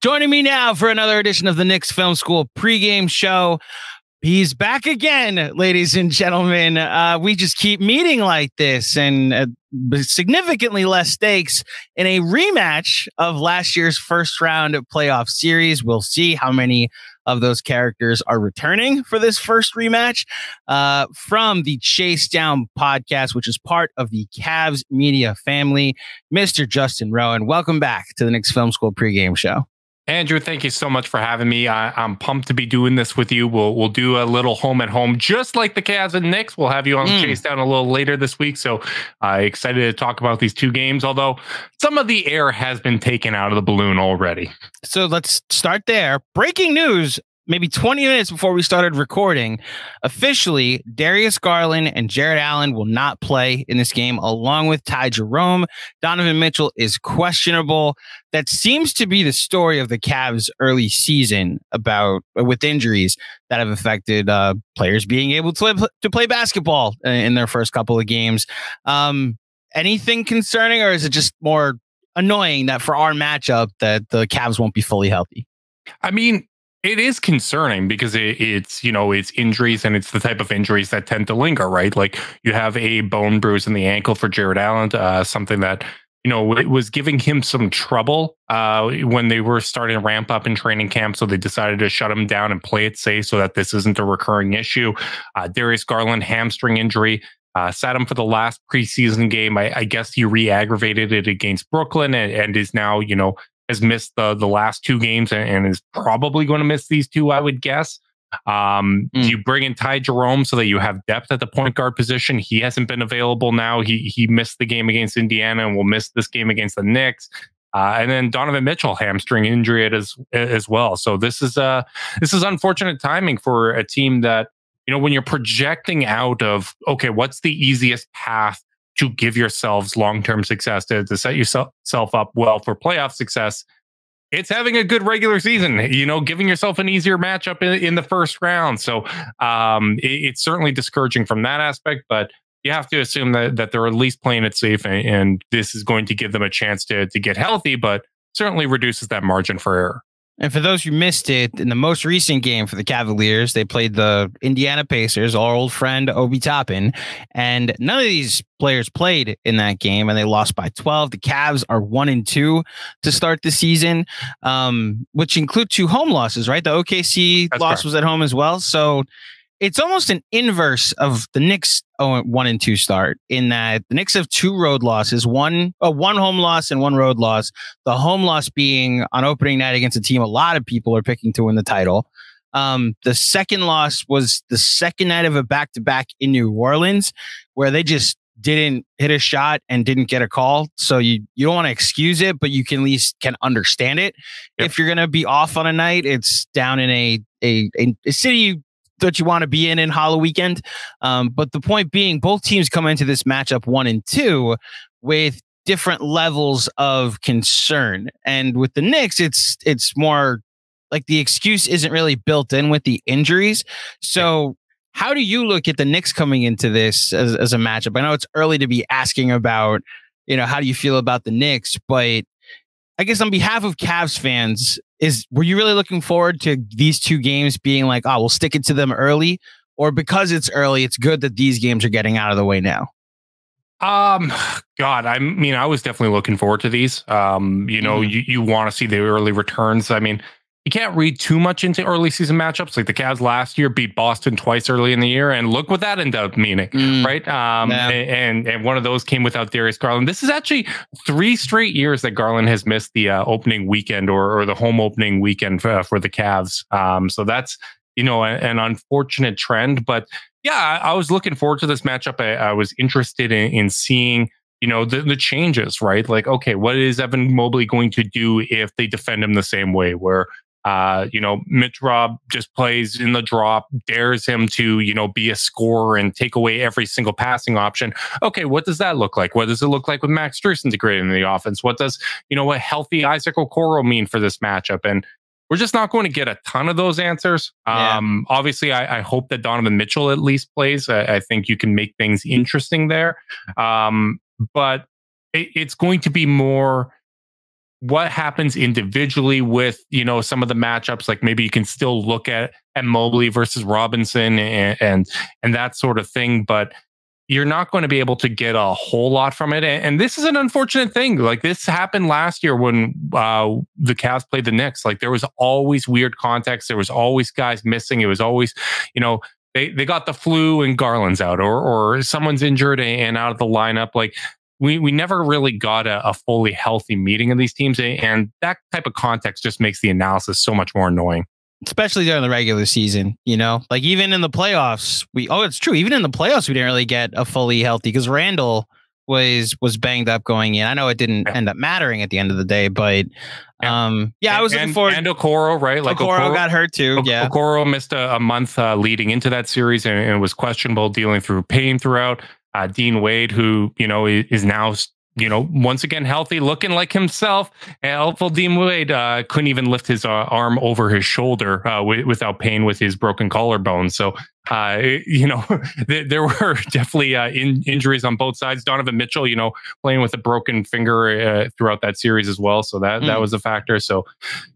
Joining me now for another edition of the Knicks Film School pregame show. He's back again, ladies and gentlemen. We just keep meeting like this and significantly less stakes in a rematch of last year's first round playoff series. We'll see how many of those characters are returning for this first rematch from the Chase Down podcast, which is part of the Cavs media family. Mr. Justin Rowan, welcome back to the Knicks Film School pregame show. Andrew, thank you so much for having me. I'm pumped to be doing this with you. We'll do a little home at home, just like the Cavs and Knicks. We'll have you on Chase Down a little later this week. So excited to talk about these two games, although some of the air has been taken out of the balloon already. So let's start there. Breaking news. Maybe 20 minutes before we started recording, officially, Darius Garland and Jarrett Allen will not play in this game, along with Ty Jerome. Donovan Mitchell is questionable. That seems to be the story of the Cavs' early season with injuries that have affected players being able to play basketball in their first couple of games. Anything concerning, or is it just more annoying that for our matchup that the Cavs won't be fully healthy? I mean, it is concerning because it's injuries, and it's the type of injuries that tend to linger, right? Like you have a bone bruise in the ankle for Jarrett Allen, something that, it was giving him some trouble when they were starting to ramp up in training camp. So they decided to shut him down and play it safe so that this isn't a recurring issue. Darius Garland, hamstring injury, sat him for the last preseason game. I guess he re-aggravated it against Brooklyn and is now, has missed the last two games and is probably going to miss these two, I would guess. You bring in Ty Jerome so that you have depth at the point guard position. He hasn't been available now. He missed the game against Indiana and will miss this game against the Knicks. And then Donovan Mitchell, hamstring injury as well. So this is unfortunate timing for a team that, when you're projecting out of, okay, what's the easiest path to give yourselves long-term success, to set yourself up well for playoff success, it's having a good regular season, giving yourself an easier matchup in the first round. So it's certainly discouraging from that aspect, but you have to assume that they're at least playing it safe, and this is going to give them a chance to get healthy, but certainly reduces that margin for error. And for those who missed it, in the most recent game for the Cavaliers, they played the Indiana Pacers, our old friend Obi Toppin, and none of these players played in that game, and they lost by 12. The Cavs are 1-2 to start the season, which include two home losses, right? The OKC That's loss correct. Was at home as well. So it's almost an inverse of the Knicks 1-2 start, in that the Knicks have two road losses, one home loss and one road loss. The home loss being on opening night against a team a lot of people are picking to win the title. The second loss was the second night of a back-to-back in New Orleans, where they just didn't hit a shot and didn't get a call. So you don't want to excuse it, but you can at least understand it. Yep. If you're going to be off on a night, it's down in a city that you want to be in Hollow Weekend. But the point being, both teams come into this matchup 1-2 with different levels of concern. And with the Knicks, it's more like the excuse isn't really built in with the injuries. So how do you look at the Knicks coming into this as a matchup? I know it's early to be asking about, how do you feel about the Knicks, but I guess on behalf of Cavs fans, were you really looking forward to these two games being like, we'll stick it to them early? Or because it's early, it's good that these games are getting out of the way now? God, I was definitely looking forward to these. You want to see the early returns. I mean, you can't read too much into early season matchups. Like the Cavs last year beat Boston twice early in the year, and look what that ended up meaning, right? And one of those came without Darius Garland. This is actually 3 straight years that Garland has missed the opening weekend or the home opening weekend for the Cavs. So that's an unfortunate trend. But yeah, I was looking forward to this matchup. I was interested in seeing the changes, right? Like, okay, what is Evan Mobley going to do if they defend him the same way, where Mitch Rob just plays in the drop, dares him to, be a scorer and take away every single passing option. Okay, what does that look like? What does it look like with Max Strus integrated in the offense? What does, a healthy Isaac Okoro mean for this matchup? And we're just not going to get a ton of those answers. Obviously, I hope that Donovan Mitchell at least plays. I think you can make things interesting there. But it's going to be more what happens individually with, some of the matchups. Like maybe you can still look at Mobley versus Robinson and that sort of thing, but you're not going to be able to get a whole lot from it. And this is an unfortunate thing. Like this happened last year when the Cavs played the Knicks. Like there was always weird context. There was always guys missing. It was always, they got the flu and Garland's out, or someone's injured and out of the lineup. Like we never really got a fully healthy meeting of these teams. And that type of context just makes the analysis so much more annoying. Especially during the regular season, like even in the playoffs, it's true. Even in the playoffs, we didn't really get a fully healthy because Randall was banged up going in. I know it didn't end up mattering at the end of the day, but I was looking forward. And Okoro, right? Like Okoro got hurt too. Yeah, Okoro missed a month leading into that series and was questionable, dealing through pain throughout. Dean Wade, who is now once again healthy, looking like himself. Helpful Dean Wade couldn't even lift his arm over his shoulder without pain with his broken collarbone. So there were definitely injuries on both sides. Donovan Mitchell, playing with a broken finger throughout that series as well. So that was a factor. So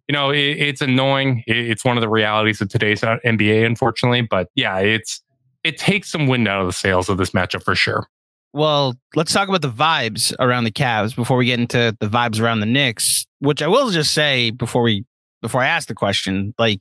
it's annoying. It's one of the realities of today's NBA, unfortunately. But yeah, it takes some wind out of the sails of this matchup for sure. Well, let's talk about the vibes around the Cavs before we get into the vibes around the Knicks, which I will just say before I ask the question, like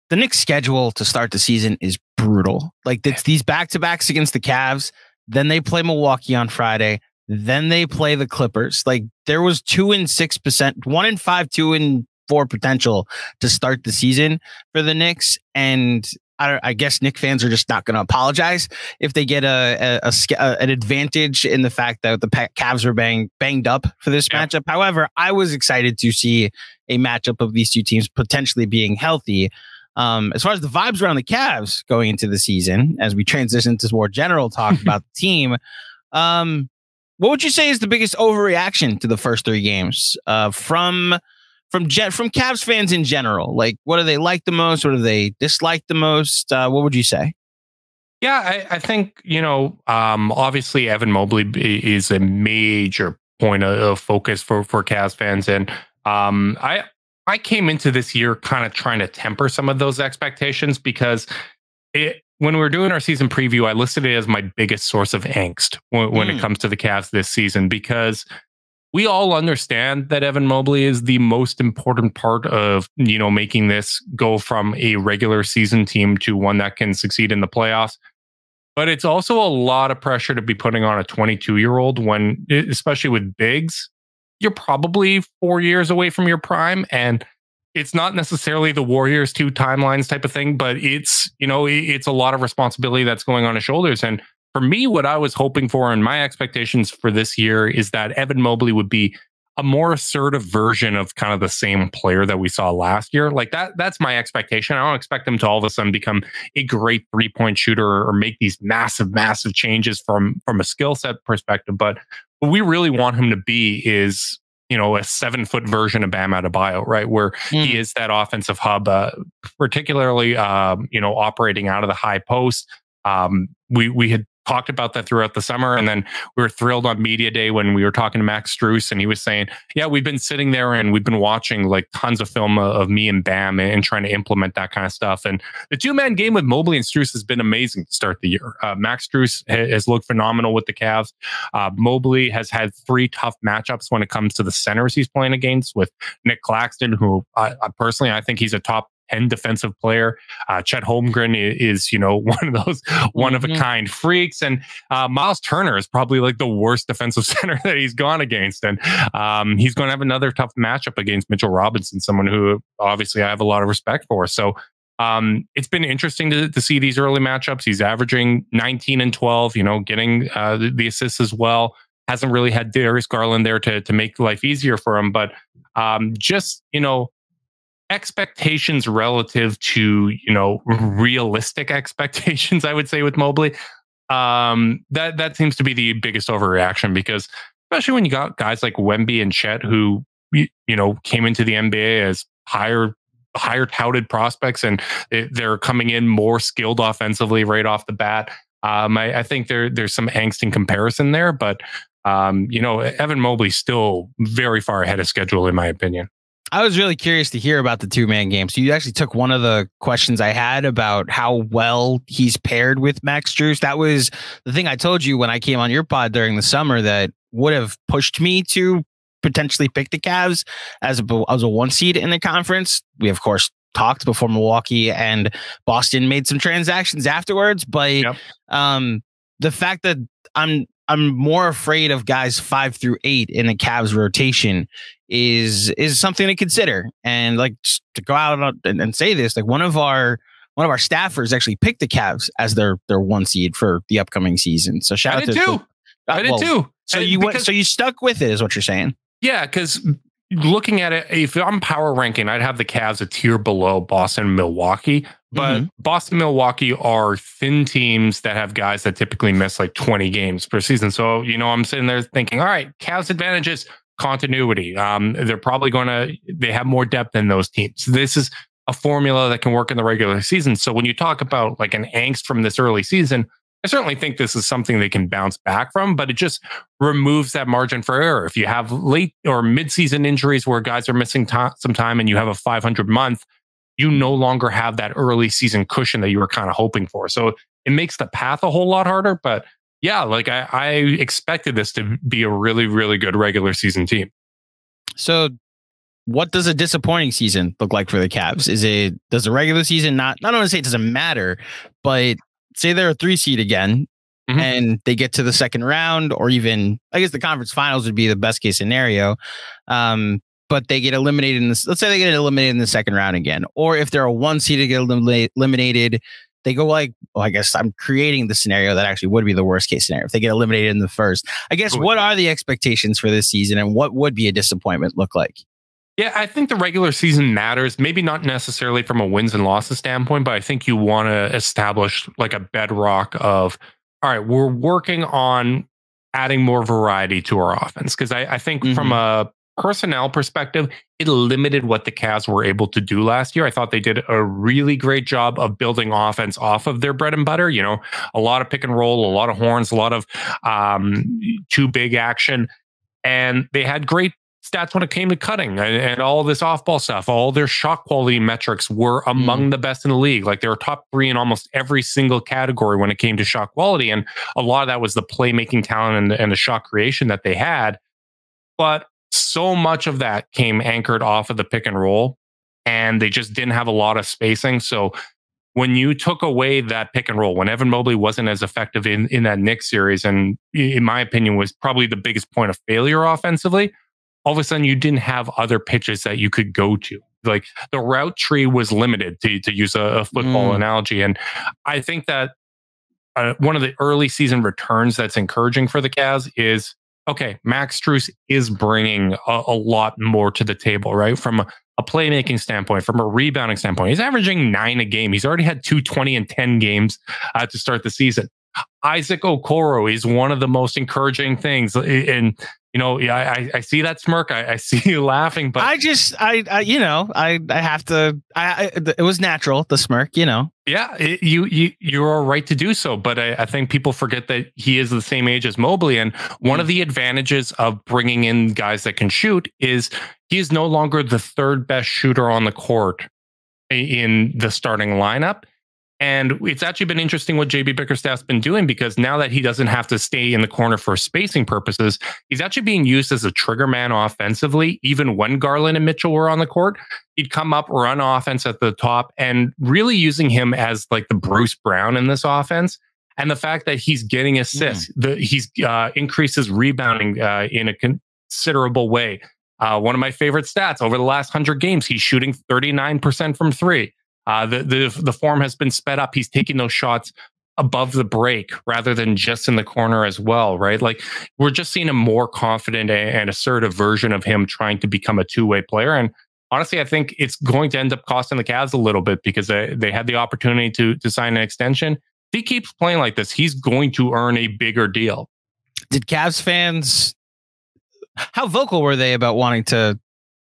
the Knicks schedule to start the season is brutal. Like it's these back-to-backs against the Cavs. Then they play Milwaukee on Friday. Then they play the Clippers. Like there was 2-6%, 1-5, 2-4 potential to start the season for the Knicks. And I guess Knicks fans are just not going to apologize if they get an advantage in the fact that the Cavs are banged up for this matchup. However, I was excited to see a matchup of these two teams potentially being healthy. As far as the vibes around the Cavs going into the season, as we transition to more general talk about the team, what would you say is the biggest overreaction to the first three games from Cavs fans in general? Like, what do they like the most? What do they dislike the most? What would you say? Yeah, I think, obviously Evan Mobley is a major point of focus for Cavs fans. And I came into this year kind of trying to temper some of those expectations because when we were doing our season preview, I listed it as my biggest source of angst when it comes to the Cavs this season, because we all understand that Evan Mobley is the most important part of, making this go from a regular season team to one that can succeed in the playoffs. But it's also a lot of pressure to be putting on a 22-year-old when, especially with bigs, you're probably 4 years away from your prime. And it's not necessarily the Warriors 2 timelines type of thing, but it's a lot of responsibility that's going on his shoulders. And for me, what I was hoping for and my expectations for this year is that Evan Mobley would be a more assertive version of kind of the same player that we saw last year. Like that's my expectation. I don't expect him to all of a sudden become a great 3-point shooter or make these massive changes from a skill set perspective. But what we really want him to be is, a 7-foot version of Bam Adebayo, right? Where he is that offensive hub, particularly, operating out of the high post. We had talked about that throughout the summer. And then we were thrilled on media day when we were talking to Max Strus and he was saying, yeah, we've been sitting there and we've been watching like tons of film of me and Bam and trying to implement that kind of stuff. And the 2-man game with Mobley and Strus has been amazing to start the year. Max Strus has looked phenomenal with the Cavs. Mobley has had 3 tough matchups when it comes to the centers he's playing against, with Nick Claxton, who personally, I think he's a top 10 defensive player. Chet Holmgren is, one of those one-of-a-kind freaks. And Miles Turner is probably like the worst defensive center that he's gone against. And he's going to have another tough matchup against Mitchell Robinson, someone who obviously I have a lot of respect for. So it's been interesting to see these early matchups. He's averaging 19 and 12, getting the assists as well. Hasn't really had Darius Garland there to make life easier for him. But expectations relative to, realistic expectations, I would say, with Mobley. That seems to be the biggest overreaction, because especially when you got guys like Wemby and Chet who, came into the NBA as higher touted prospects, and they're coming in more skilled offensively right off the bat. I think there's some angst in comparison there, but Evan Mobley's still very far ahead of schedule, in my opinion. I was really curious to hear about the 2-man game. So you actually took one of the questions I had about how well he's paired with Max Strus. That was the thing I told you when I came on your pod during the summer that would have pushed me to potentially pick the Cavs as a 1 seed in the conference. We, of course, talked before Milwaukee and Boston made some transactions afterwards. But the fact that I'm more afraid of guys 5 through 8 in the Cavs rotation is something to consider. And like, just to go out and say this, like one of our staffers actually picked the Cavs as their 1 seed for the upcoming season. So shout out to I did too. So you stuck with it, is what you're saying? Yeah, because looking at it, if I'm power ranking, I'd have the Cavs a tier below Boston and Milwaukee. But Boston and Milwaukee are thin teams that have guys that typically miss like 20 games per season. So, I'm sitting there thinking, all right, Cavs advantages, continuity. They're probably they have more depth than those teams. This is a formula that can work in the regular season. So when you talk about like an angst from this early season, I certainly think this is something they can bounce back from, but it just removes that margin for error. If you have late or mid-season injuries where guys are missing some time and you have a 500 month, you no longer have that early season cushion that you were kind of hoping for. So it makes the path a whole lot harder. But yeah, like I expected this to be a really, really good regular season team. So what does a disappointing season look like for the Cavs? Does the regular season not want to say it doesn't matter, but say they're a 3 seed again and they get to the second round, or even I guess the conference finals would be the best case scenario. But they get eliminated let's say they get eliminated in the second round again. Or if they're a 1 seed to get eliminated, they go like, I guess I'm creating the scenario that actually would be the worst case scenario if they get eliminated in the first. I guess what are the expectations for this season and what would be a disappointment look like? Yeah, I think the regular season matters, maybe not necessarily from a wins and losses standpoint, but I think you want to establish like a bedrock of, all right, we're working on adding more variety to our offense. Because I think from a personnel perspective, it limited what the Cavs were able to do last year. I thought they did a really great job of building offense off of their bread and butter. A lot of pick and roll, a lot of horns, a lot of too big action. And they had great stats when it came to cutting and all this off-ball stuff. All their shot quality metrics were among the best in the league. Like they were top 3 in almost every single category when it came to shot quality. And a lot of that was the playmaking talent and the shot creation that they had. But so much of that came anchored off of the pick and roll, and they just didn't have a lot of spacing. So when you took away that pick and roll, when Evan Mobley wasn't as effective in that Knicks series, and in my opinion was probably the biggest point of failure offensively, all of a sudden you didn't have other pitches that you could go to. Like the route tree was limited, to use a football analogy. And I think that one of the early season returns that's encouraging for the Cavs is, okay, Max Strus is bringing a lot more to the table, right? From a playmaking standpoint, from a rebounding standpoint. He's averaging 9 a game. He's already had 220 and 10 games to start the season. Isaac Okoro is one of the most encouraging things. And, I see that smirk. I see you laughing, but it was natural, the smirk, Yeah, you're all right to do so. But I think people forget that he is the same age as Mobley. And one of the advantages of bringing in guys that can shoot is he is no longer the 3rd best shooter on the court in the starting lineup. And it's actually been interesting what JB Bickerstaff's been doing, because now that he doesn't have to stay in the corner for spacing purposes, he's actually being used as a trigger man offensively. Even when Garland and Mitchell were on the court, he'd come up, run offense at the top, and really using him as like the Bruce Brown in this offense. And the fact that he's getting assists, he's increased his rebounding in a considerable way. One of my favorite stats over the last 100 games, he's shooting 39% from 3. The form has been sped up. He's taking those shots above the break rather than just in the corner as well, right? Like we're just seeing a more confident and assertive version of him trying to become a two-way player. And honestly, I think it's going to end up costing the Cavs a little bit, because they had the opportunity to sign an extension. If he keeps playing like this, he's going to earn a bigger deal. Did Cavs fans, how vocal were they about wanting to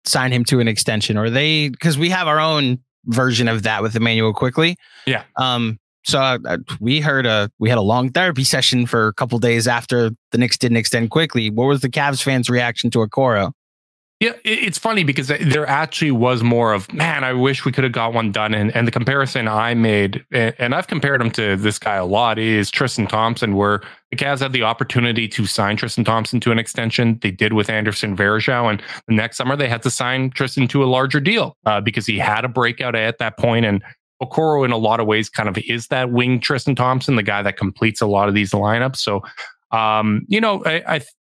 sign him to an extension? Or because we have our own version of that with Emmanuel Quickly. Yeah. So we had a long therapy session for a couple days after the Knicks didn't extend quickly. What was the Cavs fans' reaction to Okoro? Yeah, it's funny because there actually was more of, man, I wish we could have got one done. And the comparison I made, and I've compared him to this guy a lot, is Tristan Thompson, where the Cavs had the opportunity to sign Tristan Thompson to an extension. They did with Anderson Varejao. And the next summer, they had to sign Tristan to a larger deal because he had a breakout at that point. And Okoro, in a lot of ways, kind of is that wing Tristan Thompson, the guy that completes a lot of these lineups. So,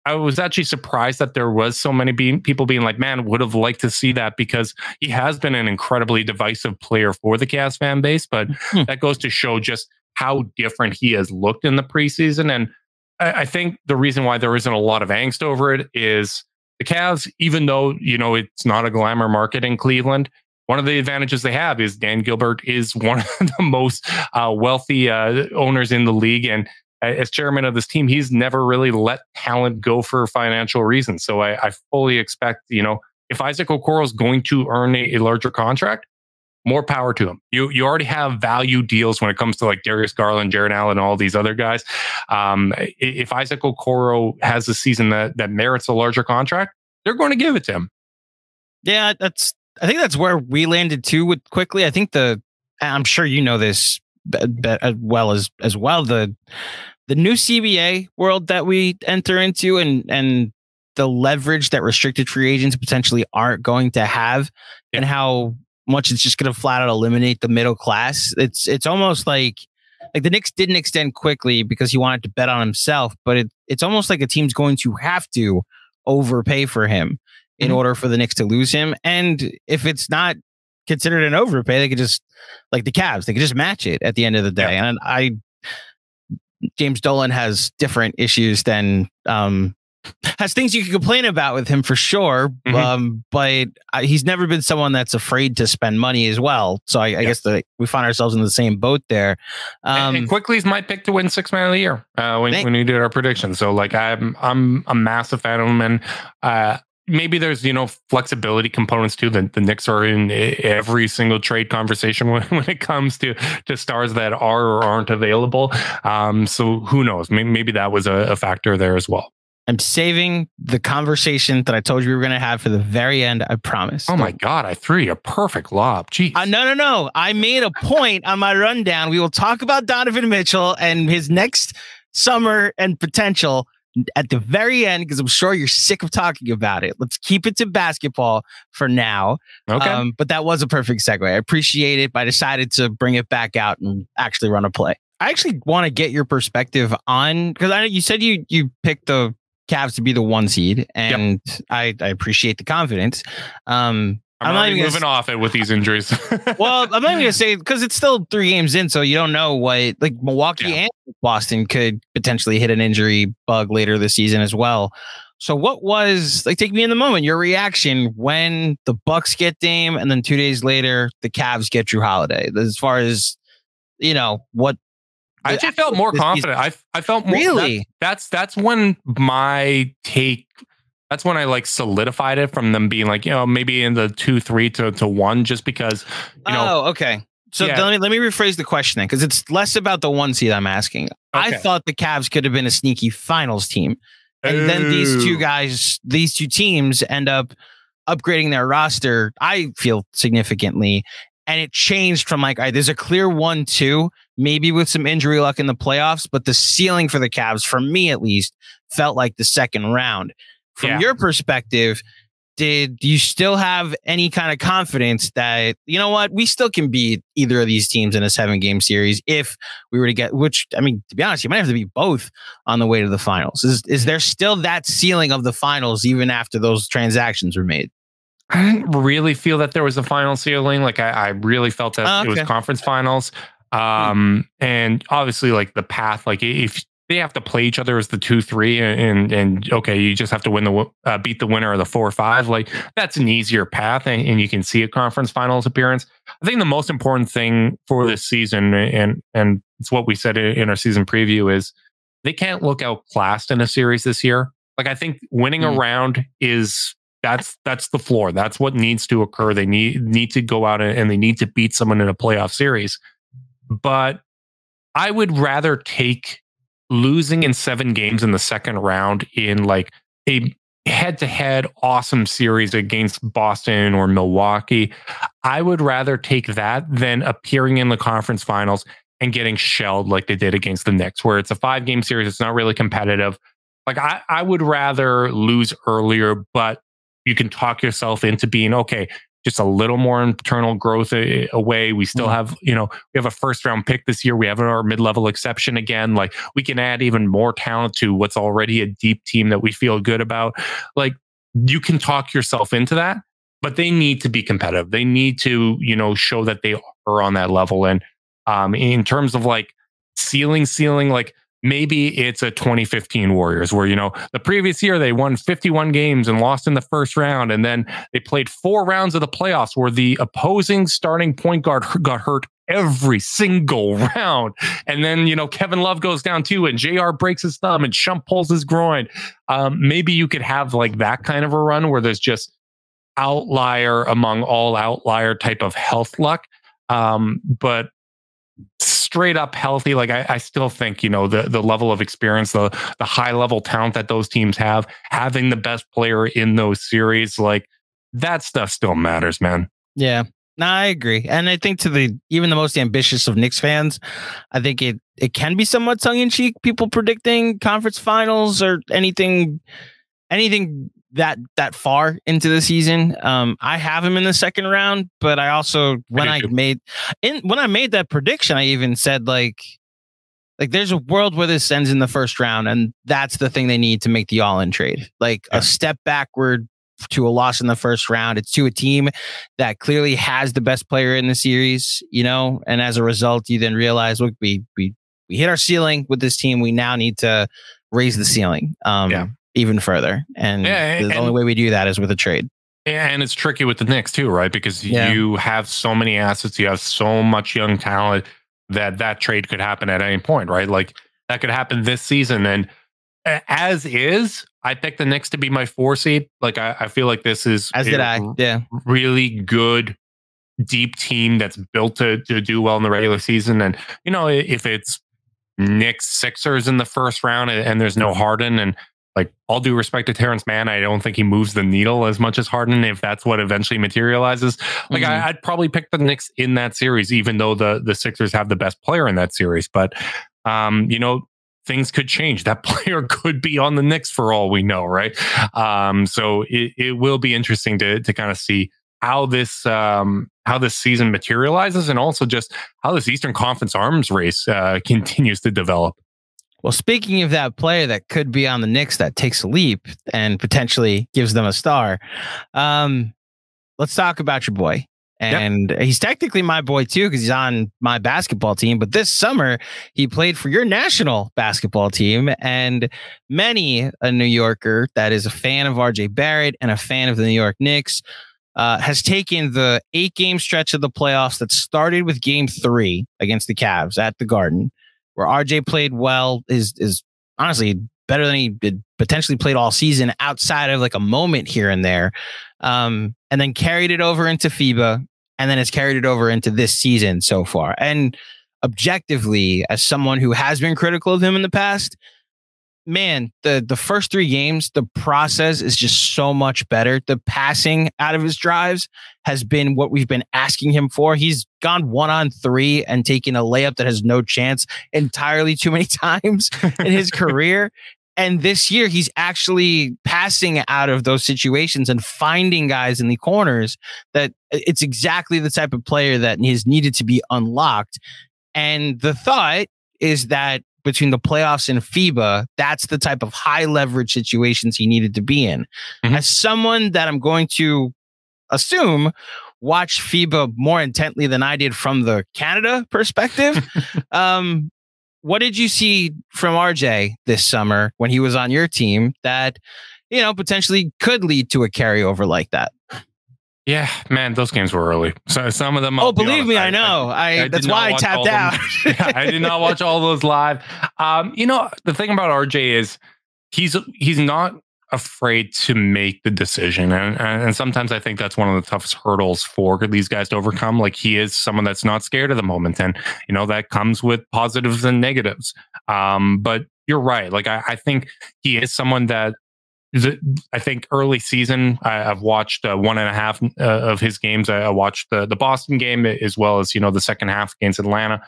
I was actually surprised that there was so many people being like, man, would have liked to see that, because he has been an incredibly divisive player for the Cavs fan base. But that goes to show just how different he has looked in the preseason. And I think the reason why there isn't a lot of angst over it is the Cavs, even though, it's not a glamour market in Cleveland, one of the advantages they have is Dan Gilbert is one of the most wealthy owners in the league. And as chairman of this team, he's never really let talent go for financial reasons. So I fully expect, if Isaac Okoro is going to earn a larger contract, more power to him. You already have value deals when it comes to like Darius Garland, Jared Allen, and all these other guys. If Isaac Okoro has a season that merits a larger contract, they're going to give it to him. Yeah, I think that's where we landed too with quickly. I think I'm sure you know this as well. The new CBA world that we enter into and the leverage that restricted free agents potentially aren't going to have, and how much it's just going to flat out eliminate the middle class. It's almost like the Knicks didn't extend quickly because he wanted to bet on himself, but it's almost like a team's going to have to overpay for him in order for the Knicks to lose him. And if it's not considered an overpay, they could just, like the Cavs, they could just match it at the end of the day. And James Dolan has different issues than has things you can complain about with him for sure. But he's never been someone that's afraid to spend money as well. So I guess we find ourselves in the same boat there. And Quickly's my pick to win Sixth Man of the Year when we did our predictions. So like I'm a massive fan of him, and maybe there's flexibility components too. The Knicks are in every single trade conversation when it comes to stars that are or aren't available. So who knows? Maybe that was a factor there as well. I'm saving the conversation that I told you we were going to have for the very end. I promise. Oh my God. I threw you a perfect lob. Jeez. No. I made a point on my rundown. We will talk about Donovan Mitchell and his next summer and potential at the very end, because I'm sure you're sick of talking about it. Let's keep it to basketball for now. Okay. But that was a perfect segue. I appreciate it, but I decided to bring it back out and actually run a play. I actually want to get your perspective on, because I know you said you picked the Cavs to be the 1 seed, and I appreciate the confidence. I'm not even moving off it with these injuries. Well, I'm not even gonna say, because it's still 3 games in, so you don't know what, like Milwaukee and Boston could potentially hit an injury bug later this season as well. So what was, like, take me in the moment, your reaction when the Bucks get Dame and then 2 days later the Cavs get Jrue Holiday? As far as what. I just felt more confident. I felt more. Really? That's when my take. That's when I solidified it from them being maybe in the 2-3 to 1, just because Oh, okay. So let me rephrase the question then, because it's less about the 1 seed I'm asking. Okay. I thought the Cavs could have been a sneaky finals team, and then these two teams end up upgrading their roster, I feel, significantly. And it changed from all right, there's a clear 1-2, maybe with some injury luck in the playoffs, but the ceiling for the Cavs, for me at least, felt like the second round. From your perspective, did you still have any kind of confidence that, we still can beat either of these teams in a 7-game series if we were to get, which, I mean, to be honest, you might have to beat both on the way to the finals. Is there still that ceiling of the finals even after those transactions were made? I didn't really feel that there was a final ceiling. I really felt that it was conference finals. And obviously the path, if they have to play each other as the 2-3 and okay, you just have to beat the winner of the 4-5. That's an easier path, and you can see a conference finals appearance. I think the most important thing for this season, and it's what we said in our season preview, is they can't look outclassed in a series this year. I think winning a round is that's the floor. That's what needs to occur. They need to go out and they need to beat someone in a playoff series. But I would rather take losing in 7 games in the second round in like a head-to-head awesome series against Boston or Milwaukee. I would rather take that than appearing in the conference finals and getting shelled like they did against the Knicks, where it's a 5-game series. It's not really competitive. Like I would rather lose earlier, but you can talk yourself into being okay. Just a little more internal growth away. We still have, we have a first round pick this year. We have our mid-level exception again. Like we can add even more talent to what's already a deep team that we feel good about. Like you can talk yourself into that, but they need to be competitive. They need to, show that they are on that level. And in terms of like ceiling, like maybe it's a 2015 Warriors where, the previous year they won 51 games and lost in the first round. And then they played 4 rounds of the playoffs where the opposing starting point guard got hurt every single round. And then, Kevin Love goes down too, and JR breaks his thumb and Shump pulls his groin. Maybe you could have like that kind of a run where there's just outlier among all outlier type of health luck. But straight up healthy, like I still think the level of experience, the high level talent that those teams have, having the best player in those series, like that stuff still matters, man. Yeah, no, I agree, and I think even the most ambitious of Knicks fans, I think it can be somewhat tongue in cheek. People predicting conference finals or anything that far into the season. I have him in the second round, but I also when I made that prediction, I even said like there's a world where this ends in the first round, and that's the thing they need to make the all-in trade. Like a step backward to a loss in the first round. It's to a team that clearly has the best player in the series, and as a result, you then realize, look, we hit our ceiling with this team. We now need to raise the ceiling. Even further. And the only way we do that is with a trade. And it's tricky with the Knicks too, right? Because you have so many assets, you have so much young talent that trade could happen at any point, right? Like that could happen this season. And as is, I picked the Knicks to be my 4 seed. Like I feel like this is really good, deep team that's built to do well in the regular season. And, if it's Knicks Sixers in the first round and there's no Harden, and like all due respect to Terrence Mann, I don't think he moves the needle as much as Harden if that's what eventually materializes. Like I'd probably pick the Knicks in that series, even though the Sixers have the best player in that series. But things could change. That player could be on the Knicks for all we know, right? So it will be interesting to kind of see how this season materializes, and also just how this Eastern Conference arms race continues to develop. Well, speaking of that player that could be on the Knicks that takes a leap and potentially gives them a star, let's talk about your boy. And he's technically my boy too, because he's on my basketball team. But this summer, he played for your national basketball team. And many a New Yorker that is a fan of RJ Barrett and a fan of the New York Knicks has taken the 8-game stretch of the playoffs that started with Game 3 against the Cavs at the Garden, where RJ played well, is honestly better than he potentially played all season outside of like a moment here and there. And then carried it over into FIBA, and then has carried it over into this season so far. And objectively, as someone who has been critical of him in the past, man, the first 3 games, the process is just so much better. The passing out of his drives has been what we've been asking him for. He's gone 1-on-3 and taken a layup that has no chance entirely too many times in his career. And this year, he's actually passing out of those situations and finding guys in the corners. That it's exactly the type of player that is needed to be unlocked. And the thought is that between the playoffs and FIBA, that's the type of high leverage situations he needed to be in. Mm-hmm. As someone that I'm going to assume watched FIBA more intently than I did from the Canada perspective, what did you see from RJ this summer when he was on your team that, potentially could lead to a carryover like that? Yeah, man, those games were early. So some of them. Oh, believe me, I know. That's why I tapped out. Yeah, I did not watch all those live. The thing about RJ is he's not afraid to make the decision. And sometimes I think that's one of the toughest hurdles for these guys to overcome. Like, he is someone that's not scared of the moment. And, that comes with positives and negatives. But you're right. Like, I think he is someone that, I think early season, I've watched 1.5 of his games. I watched the Boston game as well as, the second half against Atlanta.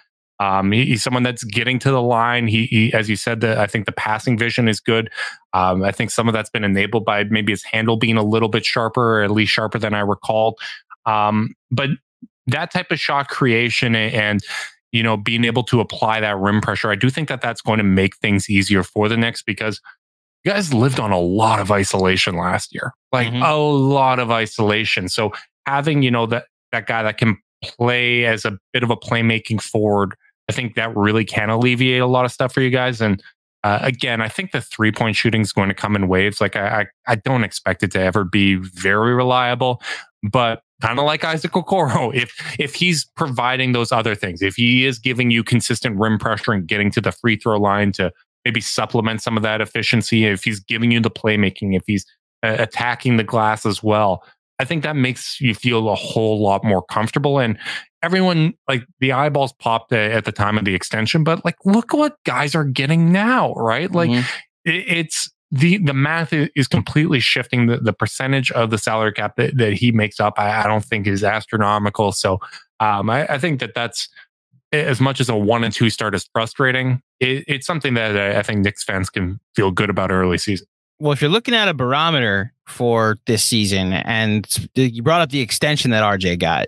He's someone that's getting to the line. He as you said, I think the passing vision is good. I think some of that's been enabled by maybe his handle being a little bit sharper, or at least sharper than I recalled. But that type of shot creation and being able to apply that rim pressure, I do think that that's going to make things easier for the Knicks, because you guys lived on a lot of isolation last year, like a lot of isolation. So having, that guy that can play as a bit of a playmaking forward, I think that really can alleviate a lot of stuff for you guys. And again, I think the 3-point shooting is going to come in waves. Like, I don't expect it to ever be very reliable, but kind of like Isaac Okoro, if he's providing those other things, if he is giving you consistent rim pressure and getting to the free throw line to maybe supplement some of that efficiency, if he's giving you the playmaking, if he's attacking the glass as well, I think that makes you feel a whole lot more comfortable. And everyone, like, the eyeballs popped at the time of the extension, but like, look what guys are getting now, right? Like, it's the math is completely shifting. The percentage of the salary cap that he makes up, I don't think is astronomical. So I think that's, as much as a 1 and 2 start is frustrating, it's something that I think Knicks fans can feel good about early season. Well, if you're looking at a barometer for this season, and you brought up the extension that RJ got,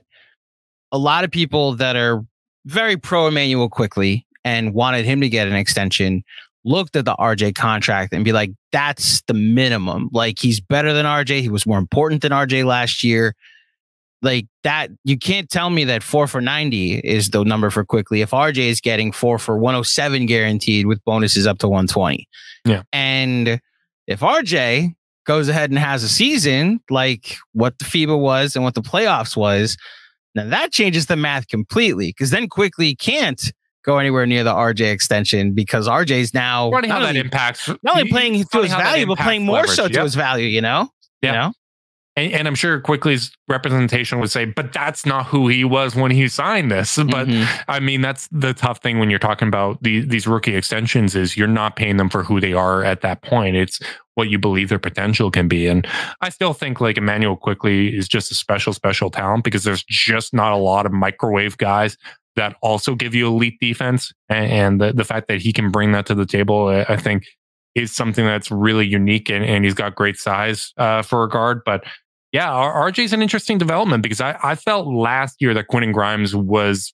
a lot of people that are very pro Emmanuel Quickley and wanted him to get an extension looked at the RJ contract and be like, that's the minimum. Like, he's better than RJ. He was more important than RJ last year. Like, that, you can't tell me that 4 for 90 is the number for Quickley if RJ is getting 4 for 107 guaranteed with bonuses up to 120. Yeah. And if RJ goes ahead and has a season like what the FIBA was and what the playoffs was, now that changes the math completely, because then Quickley can't go anywhere near the RJ extension, because RJ's now funny how that impacts not only playing to his value, but playing more so to his value, you know? And I'm sure Quickley's representation would say, but that's not who he was when he signed this. But I mean, that's the tough thing when you're talking about these rookie extensions, is you're not paying them for who they are at that point. It's what you believe their potential can be. And I still think like Emmanuel Quickley is just a special talent, because there's just not a lot of microwave guys that also give you elite defense. And the fact that he can bring that to the table, I think, is something that's really unique. And he's got great size for a guard. But yeah, RJ's an interesting development, because I felt last year that Quentin Grimes was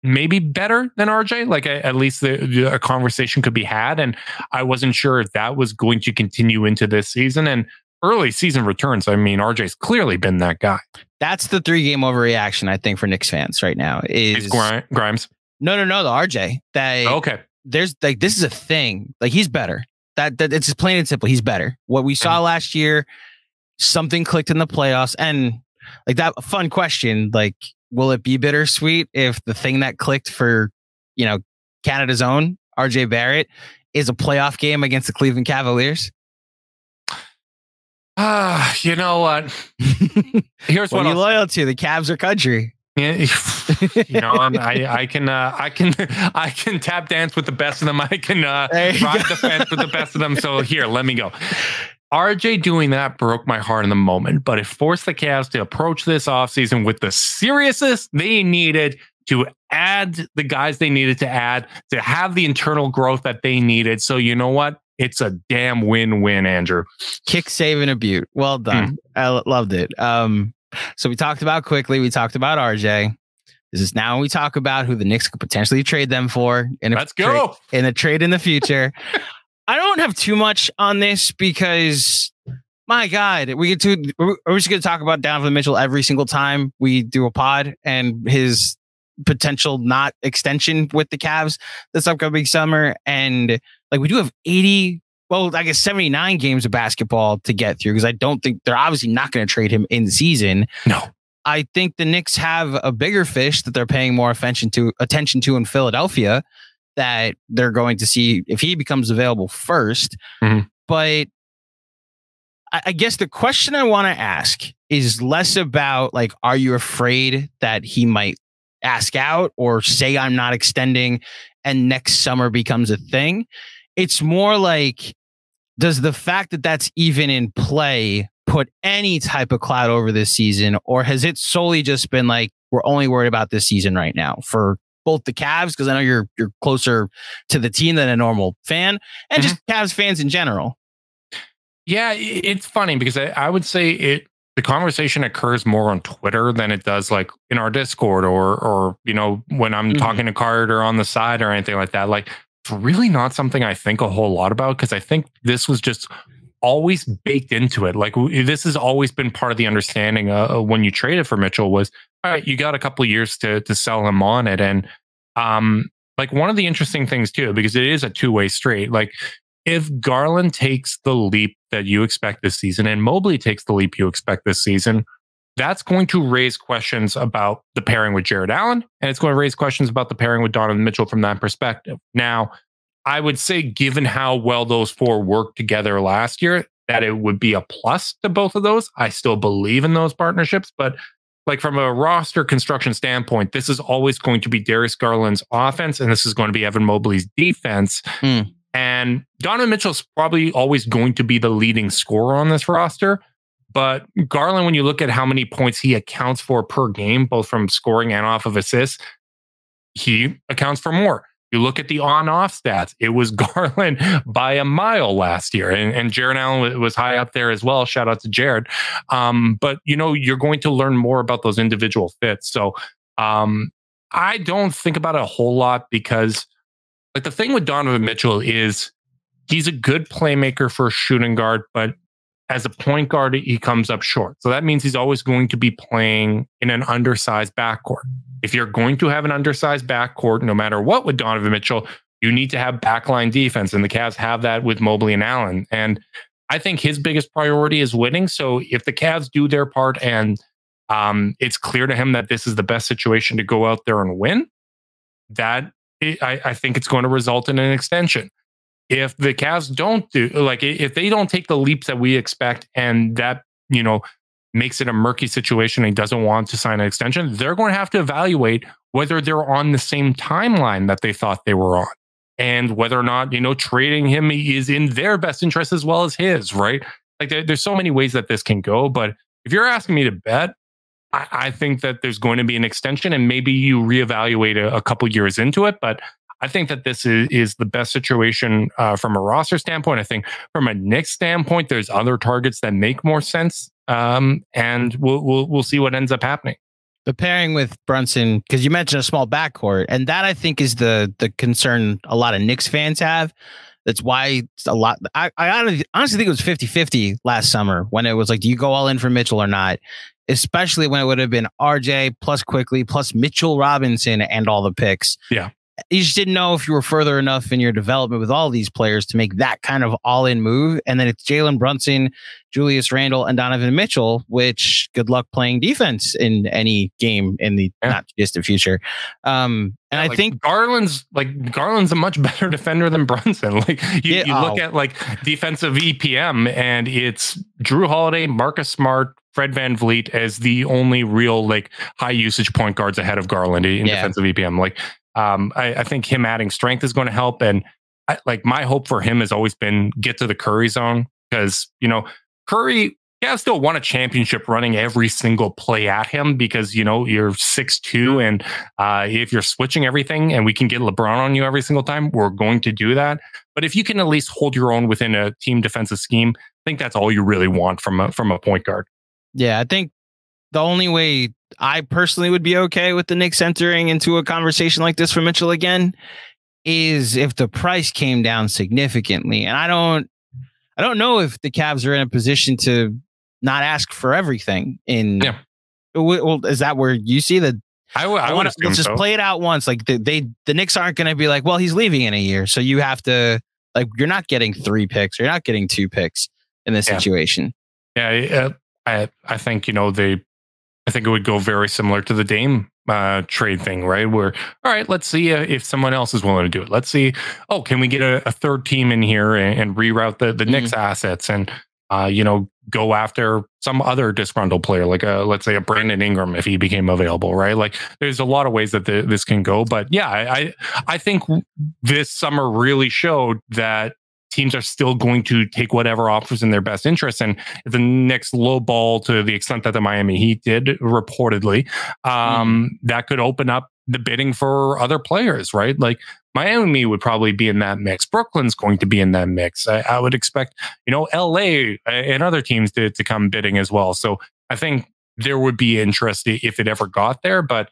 maybe better than RJ. Like, at least a conversation could be had. And I wasn't sure if that was going to continue into this season. And early season returns, I mean, RJ's clearly been that guy. That's the 3-game overreaction, I think, for Knicks fans right now. Is Grimes? No, the RJ. Okay. There's like, this is a thing. Like, he's better. That it's just plain and simple. He's better. What we saw last year, something clicked in the playoffs. And like, that fun question, like, will it be bittersweet if the thing that clicked for, Canada's own RJ Barrett is a playoff game against the Cleveland Cavaliers? You know what? Here's what, are you loyal to? The Cavs are country. Yeah, I can tap dance with the best of them. I can ride the fence with the best of them. So here, let me go. RJ doing that broke my heart in the moment, but it forced the Cavs to approach this offseason with the seriousness they needed to add the guys they needed to add, to have the internal growth that they needed. So you know what? It's a damn win-win, Andrew. Kick, save, and a butte. Well done. I loved it. So we talked about Quickley. We talked about RJ. This is now we talk about who the Knicks could potentially trade them for. Let's go. In a trade in the future. I don't have too much on this, because, my God, we're just going to talk about Donovan Mitchell every single time we do a pod, and his potential not extension with the Cavs this upcoming summer. And like, we do have 79 games of basketball to get through, because I don't think they're obviously not going to trade him in season. No. I think the Knicks have a bigger fish that they're paying more attention to in Philadelphia, that they're going to see if he becomes available first. But I guess the question I want to ask is less about like, are you afraid that he might ask out or say I'm not extending and next summer becomes a thing? It's more like, does the fact that that's even in play put any type of cloud over this season, or has it solely just been like, we're only worried about this season right now for both the Cavs, because I know you're closer to the team than a normal fan, and just Cavs fans in general? Yeah, it's funny because I would say the conversation occurs more on Twitter than it does like in our Discord or you know, when I'm talking to Card or on the side or anything like that. Like, it's really not something I think a whole lot about, because I think this was just always baked into it. Like, this has always been part of the understanding when you traded for Mitchell was, all right, you got a couple of years to sell him on it. And like, one of the interesting things too, because it is a two-way street, like if Garland takes the leap that you expect this season and Mobley takes the leap you expect this season, that's going to raise questions about the pairing with Jared Allen, and it's going to raise questions about the pairing with Donovan Mitchell from that perspective. Now, I would say, given how well those four worked together last year, that it would be a plus to both of those. I still believe in those partnerships, but like from a roster construction standpoint, this is always going to be Darius Garland's offense, and this is going to be Evan Mobley's defense. And Donovan Mitchell's probably always going to be the leading scorer on this roster. But Garland, when you look at how many points he accounts for per game, both from scoring and off of assists, he accounts for more. You look at the on-off stats, it was Garland by a mile last year. And Jared Allen was high up there as well. Shout out to Jared. But, you know, you're going to learn more about those individual fits. So I don't think about it a whole lot, because like the thing with Donovan Mitchell is he's a good playmaker for a shooting guard, but as a point guard, he comes up short. So that means he's always going to be playing in an undersized backcourt. If you're going to have an undersized backcourt, no matter what with Donovan Mitchell, you need to have backline defense. And the Cavs have that with Mobley and Allen. And I think his biggest priority is winning. So if the Cavs do their part and it's clear to him that this is the best situation to go out there and win, I think it's going to result in an extension. If the Cavs don't do, like, if they don't take the leaps that we expect, and that, you know, makes it a murky situation and he doesn't want to sign an extension, they're going to have to evaluate whether they're on the same timeline that they thought they were on, and whether or not, you know, trading him is in their best interest as well as his, right? Like, there's so many ways that this can go. But if you're asking me to bet, I think that there's going to be an extension, and maybe you reevaluate a couple years into it. But I think that this is the best situation from a roster standpoint. I think from a Knicks standpoint, there's other targets that make more sense, and we'll see what ends up happening. The pairing with Brunson, because you mentioned a small backcourt, and that I think is the concern a lot of Knicks fans have. That's why a lot. I honestly think it was 50-50 last summer when it was like, do you go all in for Mitchell or not? Especially when it would have been RJ plus Quickly plus Mitchell Robinson and all the picks. Yeah. You just didn't know if you were further enough in your development with all these players to make that kind of all-in move. And then it's Jalen Brunson, Julius Randle, and Donovan Mitchell, which good luck playing defense in any game in the not distant future. And I think Garland's a much better defender than Brunson. Like you look at like defensive EPM, and it's Jrue Holiday, Marcus Smart, Fred VanVleet as the only real like high usage point guards ahead of Garland in defensive EPM. Like, I think him adding strength is going to help. And my hope for him has always been get to the Curry zone, because, you know, Curry, still won a championship running every single play at him, because, you know, you're 6'2", and if you're switching everything and we can get LeBron on you every single time, we're going to do that. But if you can at least hold your own within a team defensive scheme, I think that's all you really want from a point guard. Yeah, I think the only way I personally would be okay with the Knicks entering into a conversation like this for Mitchell again is if the price came down significantly. And I don't know if the Cavs are in a position to not ask for everything. Well, is that where you see that? I want to just play it out once. Like the Knicks aren't going to be like, well, he's leaving in a year, so you have to, like, you're not getting 3 picks, you're not getting 2 picks in this situation. Yeah, I think, you know, I think it would go very similar to the Dame trade thing, right? Where, all right, let's see if someone else is willing to do it. Let's see, can we get a third team in here and reroute the Knicks assets, and, you know, go after some other disgruntled player, like let's say a Brandon Ingram if he became available, right? Like there's a lot of ways that this can go. But yeah, I think this summer really showed that teams are still going to take whatever offers in their best interest. And the Knicks low ball to the extent that the Miami Heat did reportedly, that could open up the bidding for other players, right? Like Miami would probably be in that mix. Brooklyn's going to be in that mix. I would expect, LA and other teams to come bidding as well. So I think there would be interest if it ever got there. But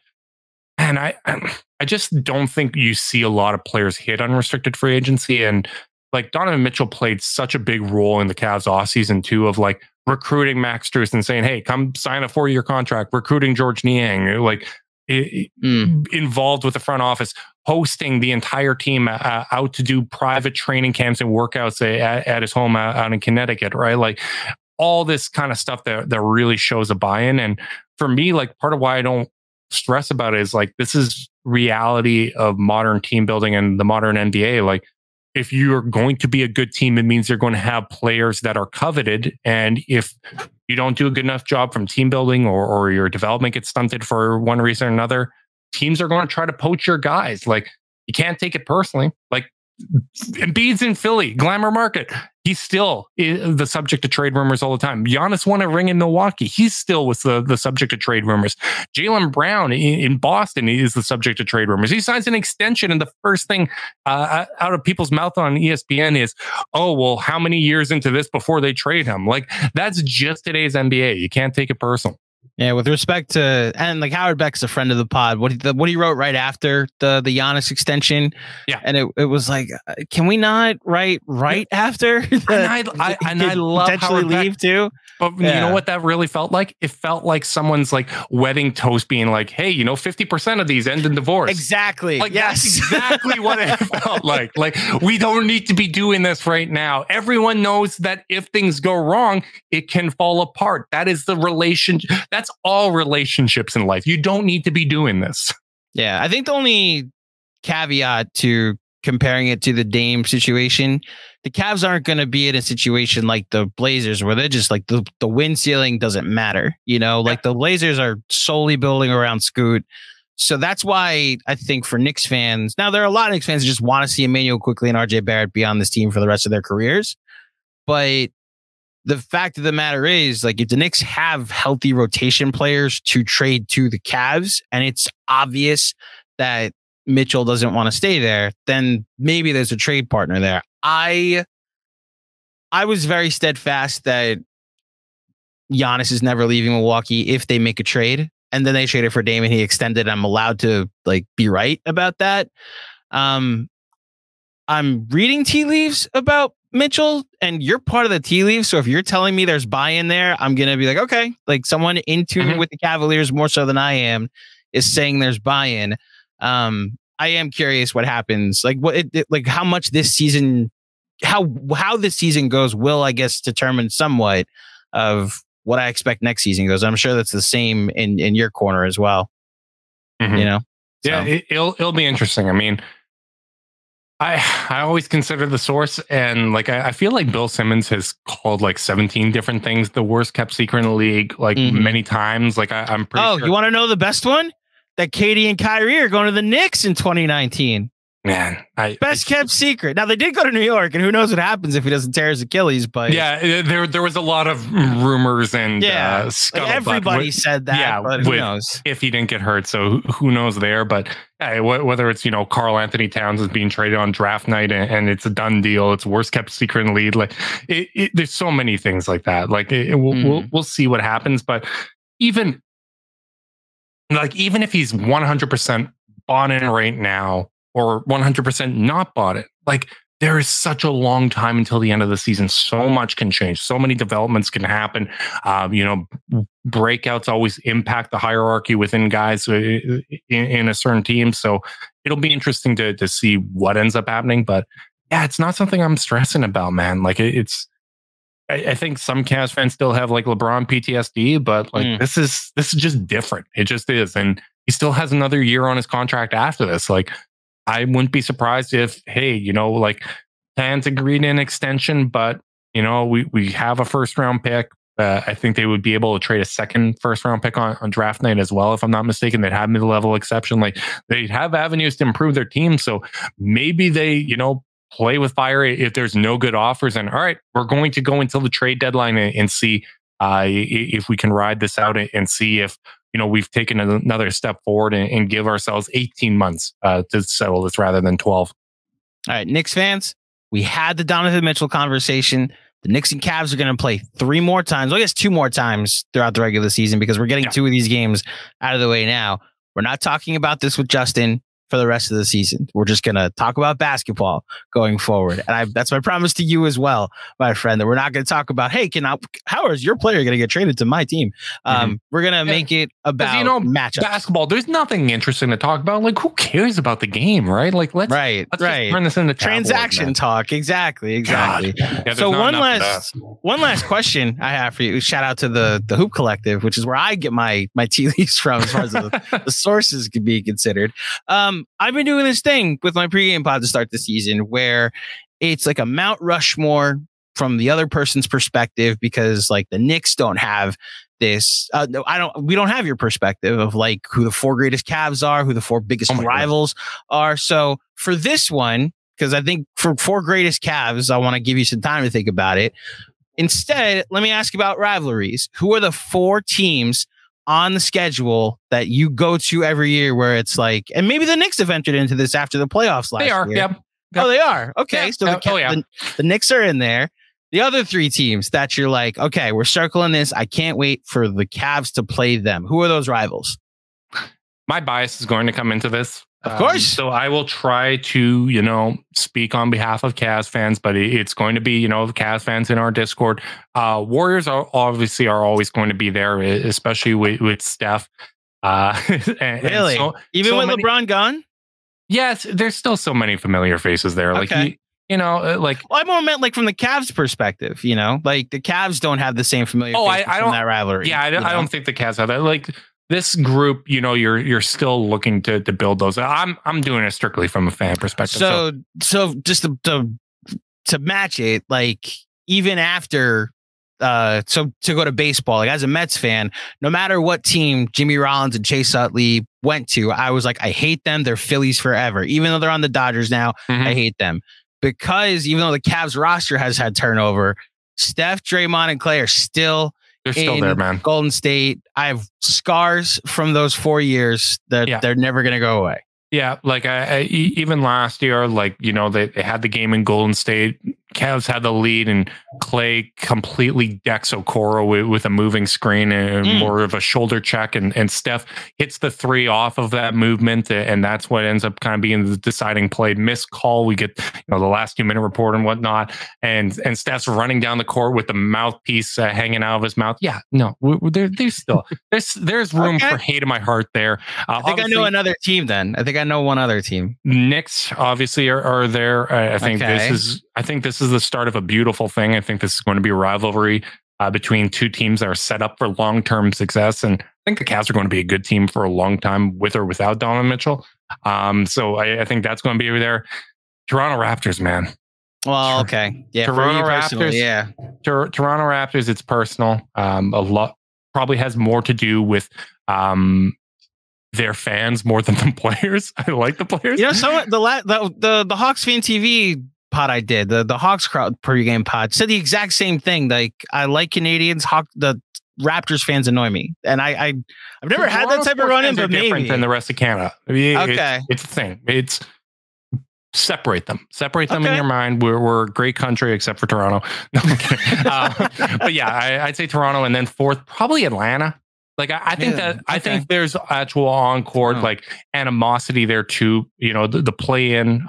man, I just don't think you see a lot of players hit unrestricted free agency. And like Donovan Mitchell played such a big role in the Cavs offseason too, of like recruiting Max Strus and saying, hey, come sign a 4-year contract, recruiting George Niang, like involved with the front office, hosting the entire team out to do private training camps and workouts at his home out in Connecticut, right? Like all this kind of stuff that really shows a buy-in. And for me, like part of why I don't stress about it is like, this is reality of modern team building and the modern NBA. Like if you're going to be a good team, it means you're going to have players that are coveted. And if you don't do a good enough job from team building or your development gets stunted for one reason or another, teams are going to try to poach your guys. Like you can't take it personally. Like Embiid's in Philly, glamour market. He's still the subject of trade rumors all the time. Giannis won a ring in Milwaukee. He's still was the subject of trade rumors. Jaylen Brown in Boston is the subject of trade rumors. He signs an extension, and the first thing out of people's mouth on ESPN is, "Oh, well, how many years into this before they trade him?" Like that's just today's NBA. You can't take it personal. Yeah, with respect to, and like Howard Beck's a friend of the pod. What he wrote right after the Giannis extension, yeah, and it was like, can we not write right after? I love potentially Howard leave Beck, too. But you know what that really felt like? It felt like someone's like wedding toast being like, hey, 50% of these end in divorce. Exactly. Like yes. That's exactly what it felt like. Like we don't need to be doing this right now. Everyone knows that if things go wrong, it can fall apart. That is the relationship. That's all relationships in life. You don't need to be doing this. Yeah. I think the only caveat to comparing it to the Dame situation, the Cavs aren't going to be in a situation like the Blazers where they're just like the win ceiling doesn't matter. Like the Blazers are solely building around Scoot. So that's why I think for Knicks fans, now there are a lot of Knicks fans who just want to see Emmanuel Quickley and RJ Barrett be on this team for the rest of their careers. But the fact of the matter is, like, if the Knicks have healthy rotation players to trade to the Cavs, and it's obvious that Mitchell doesn't want to stay there, then maybe there's a trade partner there. I was very steadfast that Giannis is never leaving Milwaukee if they make a trade, and then they traded for Dame and he extended. I'm allowed to be right about that. I'm reading tea leaves about Mitchell, and you're part of the tea leaves. So if you're telling me there's buy-in there, I'm going to be like, okay, like someone in tune with the Cavaliers more so than I am is saying there's buy-in. I am curious what happens, like like how much this season, how this season goes will, I guess, determine somewhat of what I expect next season goes. I'm sure that's the same in your corner as well. Yeah, it'll be interesting. I mean, I always consider the source, and like I feel like Bill Simmons has called like 17 different things the worst kept secret in the league, like many times. Like I'm pretty sure. You want to know the best one? That Katie and Kyrie are going to the Knicks in 2019. Man, best kept secret. Now they did go to New York, and who knows what happens if he doesn't tear his Achilles? But yeah, there was a lot of rumors and like everybody said that. Yeah, but who knows if he didn't get hurt? So who knows there? But whether it's Karl Anthony Towns is being traded on draft night and it's a done deal, it's worst kept secret in the league. Like there's so many things like that. Like we'll see what happens. But even if he's 100% bought in right now, or 100% not bought it, like there is such a long time until the end of the season. So much can change. So many developments can happen. Breakouts always impact the hierarchy within guys in a certain team. So it'll be interesting to see what ends up happening. But yeah, it's not something I'm stressing about, man. Like I think some Cavs fans still have like LeBron PTSD, but like this is just different. It just is. And he still has another year on his contract after this. Like, I wouldn't be surprised if, hey, like fans agreed in extension, but we have a first round pick. I think they would be able to trade a second first-round pick on draft night as well, if I'm not mistaken. They'd have mid-level exception. Like, they'd have avenues to improve their team. So maybe they, play with fire if there's no good offers. And all right, we're going to go until the trade deadline and see if we can ride this out and see if we've taken another step forward and give ourselves 18 months to settle this rather than 12. All right, Knicks fans, we had the Donovan Mitchell conversation. The Knicks and Cavs are going to play 3 more times. Well, I guess 2 more times throughout the regular season because we're getting 2 of these games out of the way now. We're not talking about this with Justin for the rest of the season. We're just going to talk about basketball going forward. And that's my promise to you as well, my friend, that we're not going to talk about, hey, how is your player going to get traded to my team? We're going to make it about matchups. Basketball, there's nothing interesting to talk about. Like, who cares about the game, right? Like, let's just turn this into transaction talk. Exactly. Yeah, so one last question I have for you. Shout out to the Hoop Collective, which is where I get my tea leaves from as far as the sources could be considered. I've been doing this thing with my pregame pod to start the season where it's like a Mount Rushmore from the other person's perspective, because like the Knicks don't have this. We don't have your perspective of like who the 4 greatest Cavs are, who the 4 biggest rivals are. So for this one, because I think for 4 greatest Cavs, I want to give you some time to think about it. Instead, let me ask you about rivalries. Who are the 4 teams on the schedule that you go to every year where it's like, and maybe the Knicks have entered into this after the playoffs last year. They are, yep. Oh, they are. Okay. Yeah. So the Knicks are in there. The other 3 teams that you're like, okay, we're circling this. I can't wait for the Cavs to play them. Who are those rivals? My bias is going to come into this. Of course. So I will try to, speak on behalf of Cavs fans, but it's going to be, the Cavs fans in our Discord. Warriors are always going to be there, especially with Steph. Really? Even with LeBron gone? Yes, there's still so many familiar faces there. Okay. Like, I more meant like from the Cavs perspective, like the Cavs don't have the same familiar faces from that rivalry. Yeah, I don't think the Cavs have that. Like, this group, you're still looking to build those. I'm doing it strictly from a fan perspective. So just to match it, like even after, so to go to baseball, like as a Mets fan, no matter what team Jimmy Rollins and Chase Utley went to, I was like, I hate them. They're Phillies forever. Even though they're on the Dodgers now, I hate them because even though the Cavs roster has had turnover, Steph, Draymond, and Clay are still. They're still there, man. Golden State. I have scars from those 4 years that they're never going to go away. Yeah, like even last year, like they had the game in Golden State. Cavs had the lead, and Clay completely decks Okoro with a moving screen and more of a shoulder check, and Steph hits the 3 off of that movement, and that's what ends up kind of being the deciding play. Missed call, we get the last 2-minute report and whatnot, and Steph's running down the court with the mouthpiece hanging out of his mouth. Yeah, no, there's still there's room for hate in my heart there. I think I know another team. Then I think I know one other team. Knicks obviously are there. I think this is the start of a beautiful thing. I think this is going to be a rivalry between 2 teams that are set up for long-term success. And I think the Cavs are going to be a good team for a long time with or without Donovan Mitchell. So I think that's going to be over there. Toronto Raptors, man. Well, okay. Yeah. Toronto Raptors. Yeah. Toronto Raptors. It's personal. A lot probably has more to do with their fans more than the players. I like the players. The Hawks fan TV pod I did, the Hawks crowd pregame pod, said the exact same thing. Like, I like Canadians. The Raptors fans annoy me, and I've never had that type of run-in, but maybe different than the rest of Canada. I mean, okay, it's a thing. It's separate them in your mind. We're a great country except for Toronto. No, I'm kidding. But yeah, I'd say Toronto, and then 4th probably Atlanta. Like, I think there's actual on-court like animosity there too. The play-in.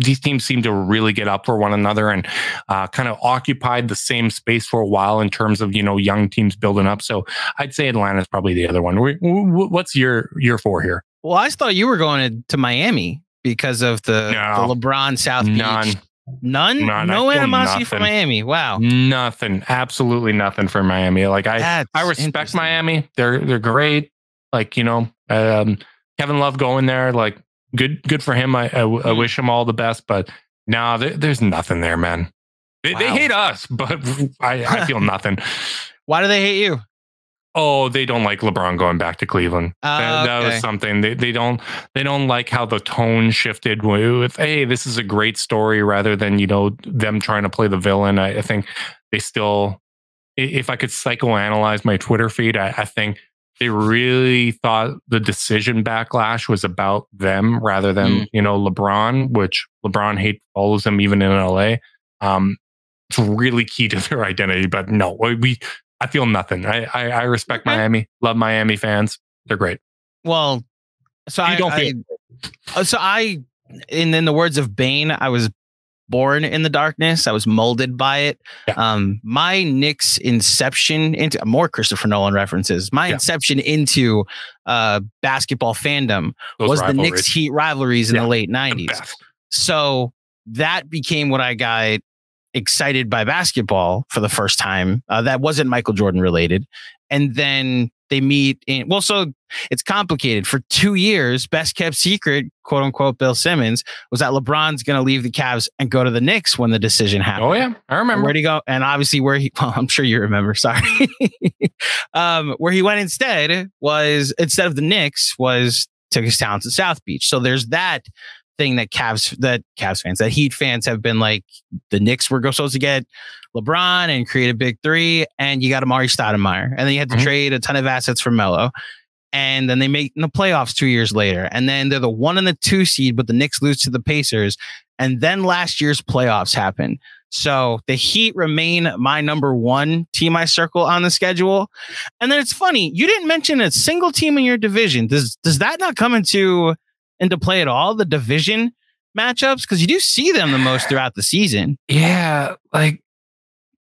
These teams seem to really get up for one another and kind of occupied the same space for a while in terms of young teams building up. So I'd say Atlanta's probably the other one. What's your 4 here? Well, I thought you were going to Miami because of the LeBron South Beach. None? No animosity for Miami. Wow. Nothing. Absolutely nothing for Miami. Like, I respect Miami. They're great. Like, Kevin Love going there, like, good for him. I wish him all the best, but no, there's nothing there, man. They hate us, but I feel nothing. Why do they hate you? Oh, they don't like LeBron going back to Cleveland. That was something they don't like how the tone shifted with, hey, this is a great story, rather than, you know, them trying to play the villain. I think they still, if I could psychoanalyze my Twitter feed, I think they really thought the decision backlash was about them rather than, you know, LeBron, which LeBron hate follows him even in LA. It's really key to their identity, but no, I feel nothing. I respect Miami, love Miami fans. They're great. Well, so in the words of Bane, I was born in the darkness. I was molded by it. Yeah. My Knicks inception into more Christopher Nolan references. My inception into basketball fandom was the Knicks Heat rivalries in the late 90s. So that became what I got excited by basketball for the first time. That wasn't Michael Jordan related. And then they meet in, well, so it's complicated. For 2 years, best kept secret, quote unquote, Bill Simmons, was that LeBron's going to leave the Cavs and go to the Knicks when the decision happened. Oh yeah, I remember. Where'd he go? And obviously well, I'm sure you remember, sorry. Where he went instead was, instead of the Knicks, took his talents to South Beach. So there's that thing that Cavs fans, that Heat fans have been like, the Knicks were supposed to get LeBron and create a big three, and you got Amari Stoudemire, and then you had to trade a ton of assets for Melo, and then they make in the playoffs 2 years later, and then they're the 1 and the 2 seed, but the Knicks lose to the Pacers, and then last year's playoffs happen. So the Heat remain my number 1 team I circle on the schedule. And then it's funny, you didn't mention a single team in your division. Does that not come into play at all, the division matchups? Because you do see them the most throughout the season. Yeah, like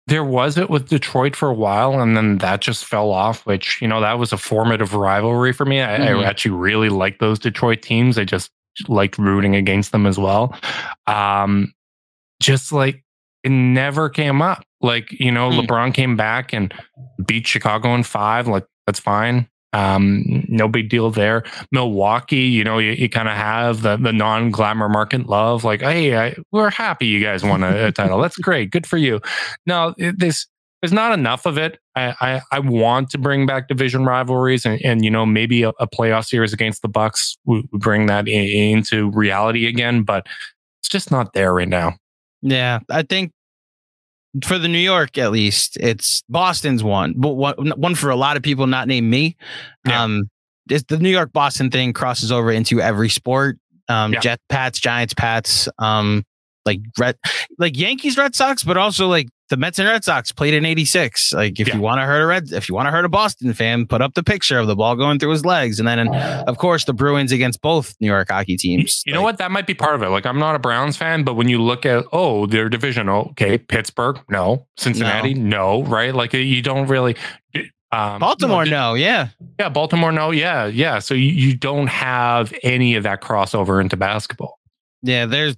there was it with Detroit for a while, and then that just fell off, which, you know, that was a formative rivalry for me. I actually really liked those Detroit teams. I just liked rooting against them as well. Just like it never came up. Like, you know, LeBron came back and beat Chicago in 5. Like, that's fine. No big deal there. Milwaukee, you know, you kind of have the non-glamour market love. Like, hey, we're happy you guys won a title. That's great. Good for you. No, there's not enough of it. I want to bring back division rivalries and you know, maybe a playoff series against the Bucks would bring that into reality again, but it's just not there right now. Yeah, I think for the New York, at least, it's Boston's one, but one for a lot of people not named me. Yeah. It's the New York Boston thing crosses over into every sport. Jets, Pats, Giants, Pats, like Yankees, Red Sox, but also like the Mets and Red Sox played in '86. Like if you want to hurt a Boston fan, put up the picture of the ball going through his legs, and then of course the Bruins against both New York hockey teams. You know what? That might be part of it. Like I'm not a Browns fan, but when you look at their division, okay, Pittsburgh, no, Cincinnati, no, right? Like you don't really. Baltimore, no, yeah, Baltimore, no, yeah. So you don't have any of that crossover into basketball. Yeah,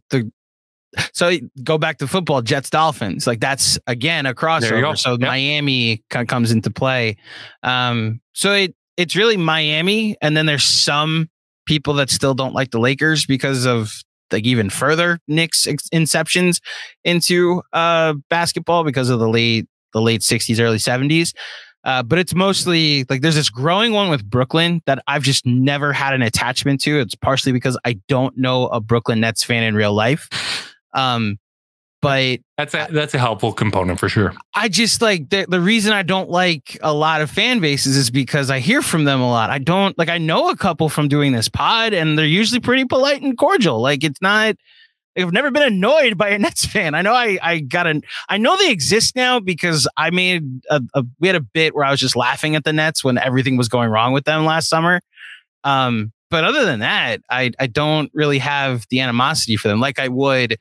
so go back to football, Jets, Dolphins. Like that's again a crossover. So Miami comes into play. So it's really Miami, and then there's some people that still don't like the Lakers because of like even further Knicks inceptions into basketball because of the late 60s, early 70s. But it's mostly like there's this growing one with Brooklyn that I've just never had an attachment to. It's partially because I don't know a Brooklyn Nets fan in real life. But that's a helpful component for sure. I just like the reason I don't like a lot of fan bases is because I hear from them a lot. I know a couple from doing this pod, and they're usually pretty polite and cordial. Like it's not. I've never been annoyed by a Nets fan. I know I know they exist now because I made we had a bit where I was just laughing at the Nets when everything was going wrong with them last summer. But other than that, I don't really have the animosity for them like I would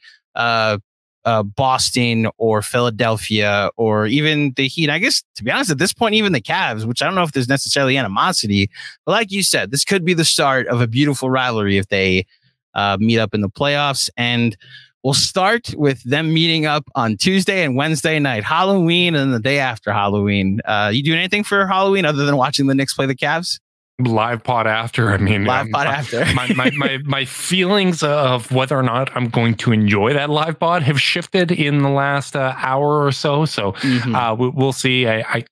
Boston or Philadelphia or even the Heat. I guess, to be honest, at this point, even the Cavs, which I don't know if there's necessarily animosity, but like you said, this could be the start of a beautiful rivalry if they meet up in the playoffs. And we'll start with them meeting up on Tuesday and Wednesday night, Halloween, and the day after Halloween. You doing anything for Halloween other than watching the Knicks play the Cavs? live pod after. I mean, live pod after. my feelings of whether or not I'm going to enjoy that live pod have shifted in the last hour or so. So we'll see. I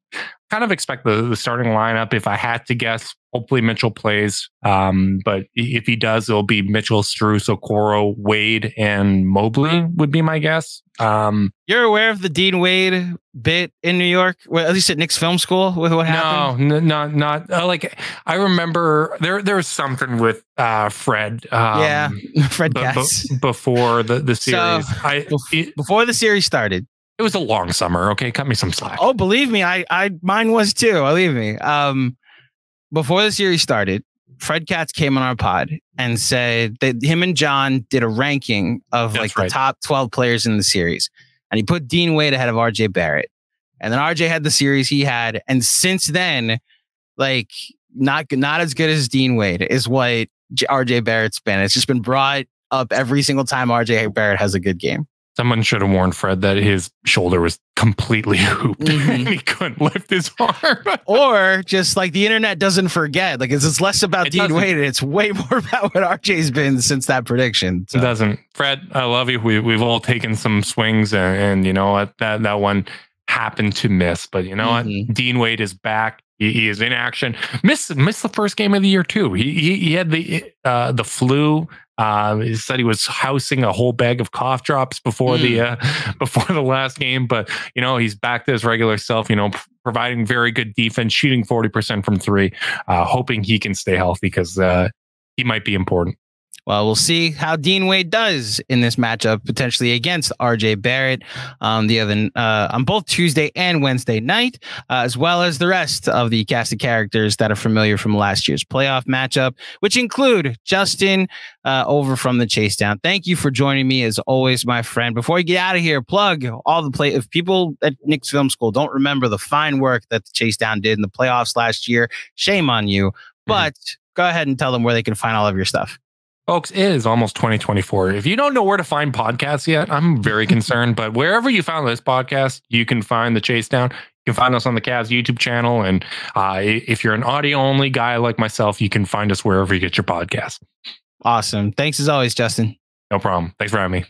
kind of expect the starting lineup. If I had to guess, hopefully Mitchell plays. But if he does, it'll be Mitchell, Strus, Okoro, Wade, and Mobley would be my guess. You're aware of the Dean Wade bit in New York, well, at least at Knicks Film School, with what happened? No, not like I remember there was something with Fred. Fred Katz before the series. So, before the series started. It was a long summer. Okay, cut me some slack. Oh, believe me, mine was too. Believe me. Before the series started, Fred Katz came on our pod and said that him and John did a ranking of the top 12 players in the series, and he put Dean Wade ahead of RJ Barrett, and then RJ had the series he had, and since then, like not as good as Dean Wade is what RJ Barrett's been. It's just been brought up every single time RJ Barrett has a good game. Someone should have warned Fred that his shoulder was completely hooped and he couldn't lift his arm. Or just like the internet doesn't forget. Like it's less about Dean Wade. It's way more about what RJ's been since that prediction. So. It doesn't. Fred, I love you. We've all taken some swings and you know what? That one happened to miss. But you know what? Dean Wade is back. He is in action. Missed the first game of the year too. He had the flu. He said he was housing a whole bag of cough drops before the last game, but you know he's back to his regular self. You know, providing very good defense, shooting 40% from three. Hoping he can stay healthy because he might be important. Well, we'll see how Dean Wade does in this matchup, potentially against RJ Barrett on both Tuesday and Wednesday night, as well as the rest of the cast of characters that are familiar from last year's playoff matchup, which include Justin over from the Chase Down. Thank you for joining me as always, my friend. Before you get out of here, plug all the play. If people at Knicks Film School don't remember the fine work that the Chase Down did in the playoffs last year, shame on you. But go ahead and tell them where they can find all of your stuff. Folks, it is almost 2024. If you don't know where to find podcasts yet, I'm very concerned. But wherever you found this podcast, you can find the Chase Down. You can find us on the Cavs YouTube channel. And if you're an audio-only guy like myself, you can find us wherever you get your podcasts. Awesome. Thanks as always, Justin. No problem. Thanks for having me.